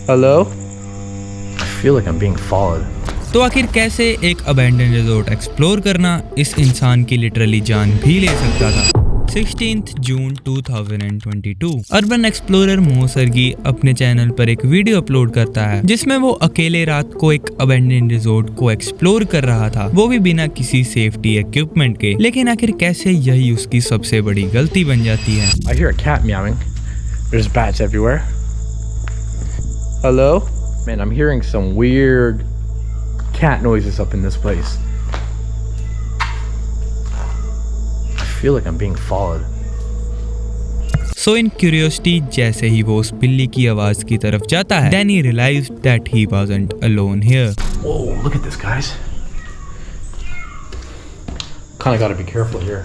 Hello? I feel like I'm being followed. तो आखिर कैसे एक अबैंडन रिजॉर्ट एक्सप्लोर करना इस इंसान की लिटरली जान भी ले सकता था। 16 जून 2022 अर्बन एक्सप्लोरर मो सर्गी अपने चैनल पर एक वीडियो अपलोड करता है जिसमें वो अकेले रात को एक अबैंडन रिजॉर्ट को एक्सप्लोर कर रहा था, वो भी बिना किसी सेफ्टी इक्विपमेंट के। लेकिन आखिर कैसे यही उसकी सबसे बड़ी गलती बन जाती है। I hear a cat meowing. There's bats everywhere. Hello? Man, I'm hearing some weird cat noises up in this place. I feel like I'm being followed. So in curiosity, जैसे ही वो उस बिल्ली की आवाज की तरफ जाता है, then he realized that he wasn't alone here. Whoa, look at this, guys. Kinda gotta be careful here.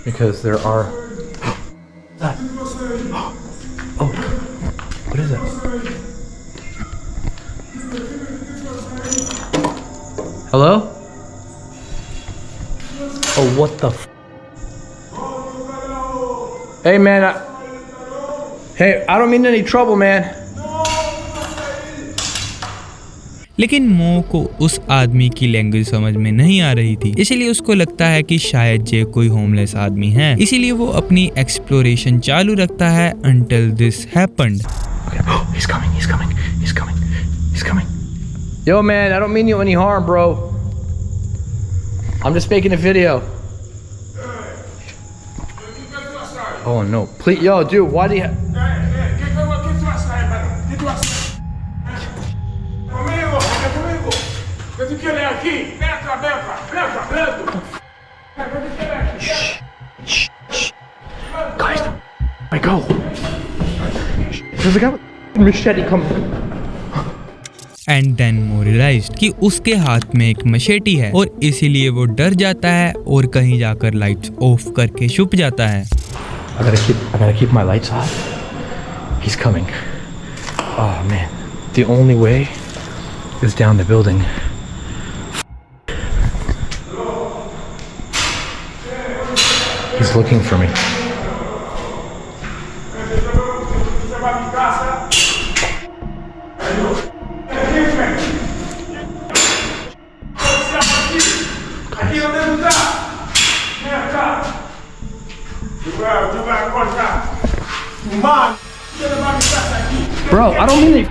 Because there are... That. Oh, what is that? Hello? Oh, what the f... Hey, man, Hey, I don't mean any trouble, man. लेकिन मो को उस आदमी की language समझ में नहीं आ रही थी, इसीलिए उसको लगता है कि शायद ये कोई होमलेस आदमी है। इसीलिए वो अपनी एक्सप्लोरेशन चालू रखता है until this happened. Okay. Oh, he's coming, he's coming, he's coming, he's coming. Yo, man, I don't mean you any harm, bro. I'm just making a video. Oh, no. Please, yo, dude, why do you... Guys, I go. There's a guy with a machete coming. And then Mo realized कि उसके हाथ में एक मशेटी है और इसीलिए वो डर जाता है और कहीं जाकर लाइट्स ऑफ करके छुप जाता है। I gotta keep my lights off. He's coming. Oh man, the only way is down the building. He's looking for me. Bro, I don't mean it.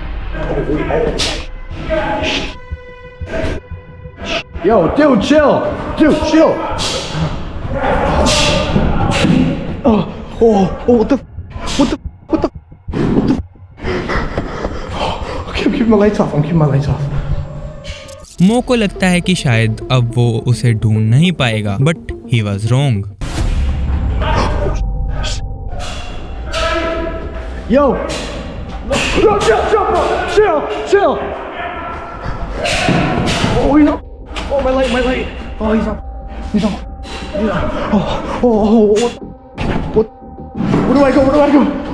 Yo, dude, chill. Dude, chill. What the? Okay, I'm keeping my lights off. मो को लगता है कि शायद अब वो उसे ढूंढ नहीं पाएगा, but he was wrong. Yo! No, chill! Oh, he's up! Oh, my light! Oh, he's up! Oh, what? Where do I go?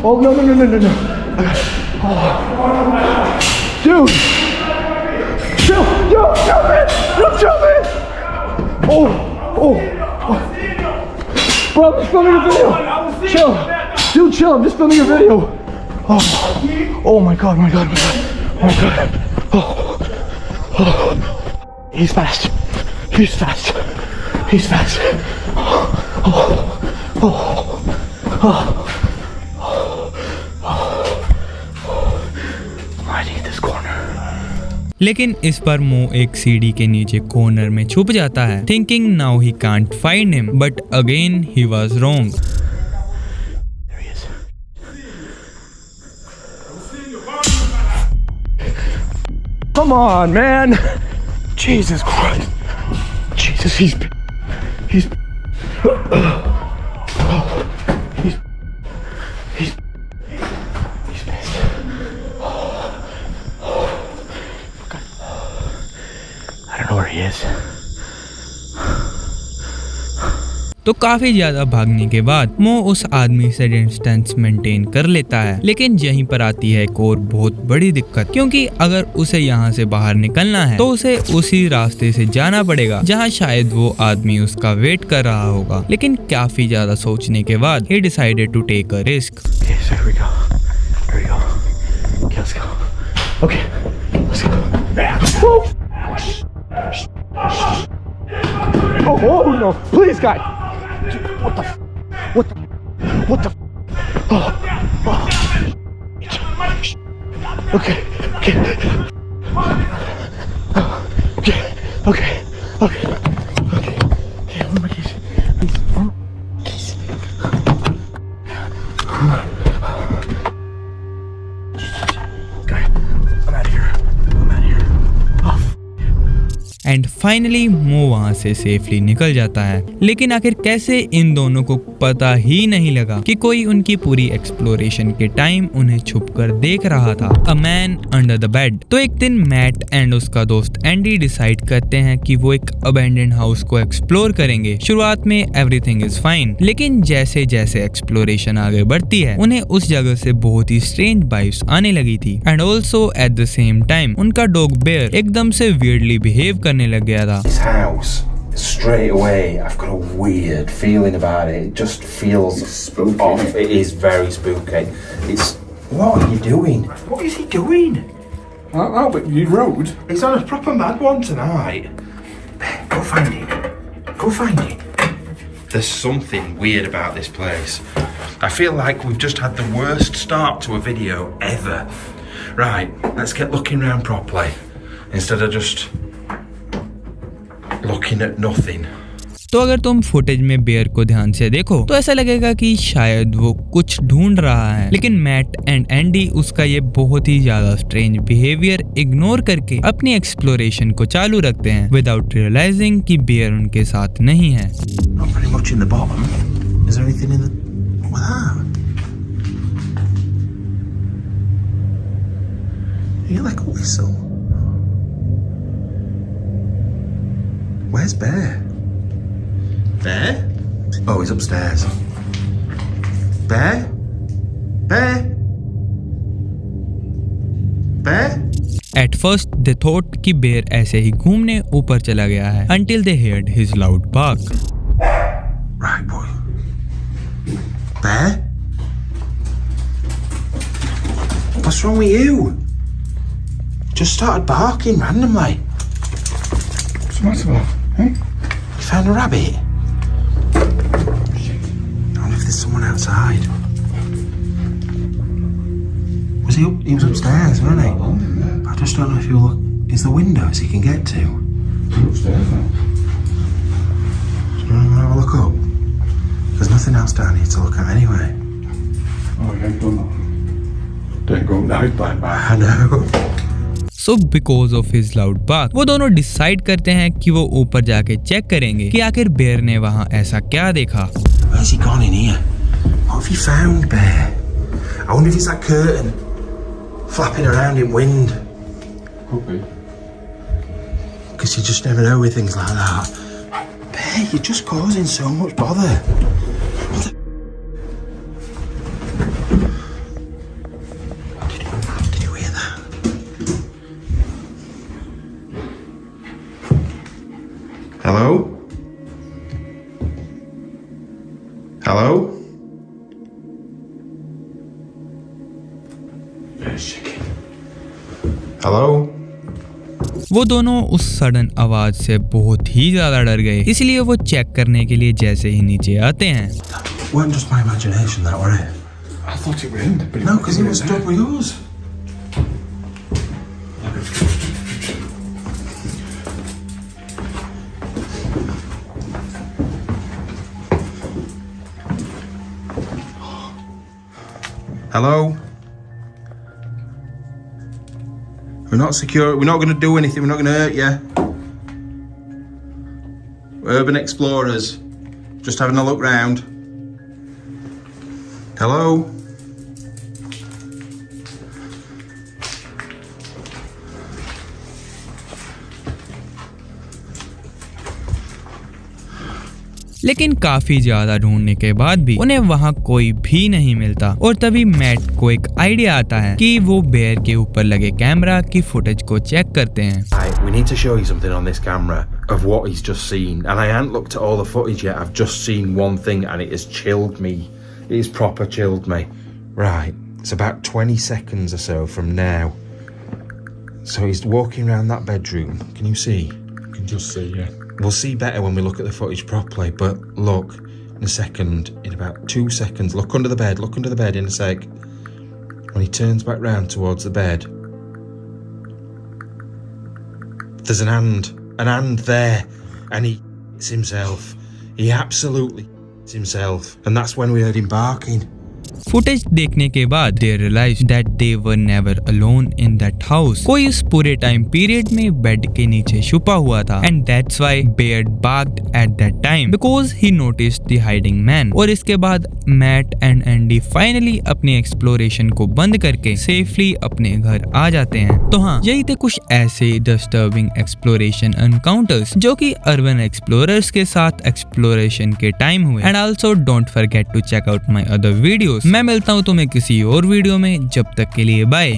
Oh, no! I got it. Oh. Dude! Chill! Yo, chill, man! Oh! Bro, I'm just filming a video! Chill! Dude, chill, I'm just filming a video! Oh my god. Oh. He's fast. I need this corner. लेकिन इस बार मो एक सीढ़ी के नीचे corner में छुप जाता है, thinking now he can't find him, but again he was wrong. Come on, man! Jesus Christ! Jesus, he's pissed. God. I don't know where he is. तो काफी ज्यादा भागने के बाद मो उस आदमी से डिस्टेंस मेंटेन कर लेता है, लेकिन यहीं पर आती है एक और बहुत बड़ी दिक्कत, क्योंकि अगर उसे यहाँ से बाहर निकलना है तो उसे उसी रास्ते से जाना पड़ेगा जहाँ शायद वो आदमी उसका वेट कर रहा होगा। लेकिन काफी ज्यादा सोचने के बाद he decided to take a risk. Okay, so here we go. Okay, let's go. Okay, let's go. Woo! Oh no! Please, guy. What the? What the? What the? Oh. Okay. Okay. Okay. Okay. Okay. Okay. Okay. Where are my keys? Please. Where are my keys? Guy, I'm out of here. I'm out of here. Oh. And finally मो वहां से safely निकल जाता है। लेकिन आखिर कैसे इन दोनों को पता ही नहीं लगा कि कोई उनकी पूरी एक्सप्लोरेशन के टाइम उन्हें छुपकर देख रहा था। A man under the bed. तो एक दिन मैट एंड उसका दोस्त एंडी डिसाइड करते हैं कि वो एक अबैंडन्ड हाउस को एक्सप्लोर करेंगे। शुरुआत में एवरीथिंग इज फाइन, लेकिन जैसे जैसे एक्सप्लोरेशन आगे बढ़ती है उन्हें उस जगह से बहुत ही स्ट्रेंज वाइब्स आने लगी थी। And also at the same time उनका डॉग बेयर एकदम से वियर्डली बिहेव करने लग गया था। This house, straight away, I've got a weird feeling about it. It just feels spooky. off. It is very spooky. It's. What are you doing? What is he doing? Oh, but you rode. He's on a proper mad one tonight. Go find it. Go find it. There's something weird about this place. I feel like we've just had the worst start to a video ever. Right, let's get looking around properly instead of just looking at nothing. तो अगर तुम footage में bear को ध्यान से देखो तो ऐसा लगेगा कि शायद वो कुछ ढूंढ रहा है, लेकिन मैट एंड एंडी उसका ये बहुत ही ज्यादा स्ट्रेंज बिहेवियर इग्नोर करके अपनी एक्सप्लोरेशन को चालू रखते हैं विदाउट रियलाइजिंग कि बेयर उनके साथ नहीं है। Not very much in the bottom. Is there anything in the... What's that? You hear like a whistle. Where's Bear? Bear? Oh, he's upstairs. Bear? Bear? Bear? At first they thought कि bear ऐसे ही घूमने ऊपर चला गया है until they heard his loud bark. Right, boy. Bear? What's wrong with you? Just started barking randomly. What's the matter, love? Hey? You found a rabbit? I wonder if there's someone outside. Was he up? He was upstairs, wasn't he? I just don't know if he'll look. Is there windows he can get to? You're upstairs now. You want to have a look up? There's nothing else down here to look at anyway. Oh, you ain't done that. Don't go night by night. I know. So because of his loud bark वो दोनों decide करते हैं कि वो ऊपर जाके check करेंगे कि आखिर बेयर ने वहाँ ऐसा क्या देखा। Where's he gone in here? What have you found, Bear? I wonder if it's that curtain flapping around in wind. Could be. Because you just never know with things like that. Bear, you're just causing so much bother. What the... Did you hear that? Hello? Hello? Bear's shaking. Hello? वो दोनों उस sudden आवाज से बहुत ही ज्यादा डर गए, इसलिए वो चेक करने के लिए जैसे ही नीचे आते हैं। Wasn't just my imagination, that were it? I thought it was him. But No, because he was stood with yours. Hello? We're not secure. We're not going to do anything. We're not going to hurt you. We're urban explorers. Just having a look round. Hello? लेकिन काफी ज्यादा ढूंढने के बाद भी उन्हें वहाँ कोई भी नहीं मिलता और तभी मैट को एक आइडिया आता है कि वो बेयर के ऊपर लगे कैमरा की फुटेज को चेक करते हैं। Right, we need to show you something on this camera of what he's just seen. And I haven't looked at all the footage yet. I've just seen one thing and it has chilled me. It has proper chilled me. Right, it's about 20 seconds or so from now. So he's walking around that bedroom. Can you see? You can just see, yeah. We'll see better when we look at the footage properly, but look, in a second, in about 2 seconds, look under the bed in a sec. When he turns back round towards the bed, there's an hand there, and he hits himself. He absolutely hits himself, and that's when we heard him barking. Footage देखने के बाद they realize that they were never alone in that house. कोई इस पूरे time period में bed के नीचे छुपा हुआ था and that's why Baird barked at that time because he noticed the hiding man. और इसके बाद मैट एंड एंडी फाइनली अपनी एक्सप्लोरेशन को बंद करके सेफली अपने घर आ जाते हैं। तो हाँ, यही थे कुछ ऐसे डिस्टर्बिंग एक्सप्लोरेशन एनकाउंटर्स जो कि अर्बन एक्सप्लोरर्स के साथ एक्सप्लोरेशन के टाइम हुए। And also don't forget to check out my other videos. मैं मिलता हूँ तुम्हें किसी और वीडियो में, जब तक के लिए बाय।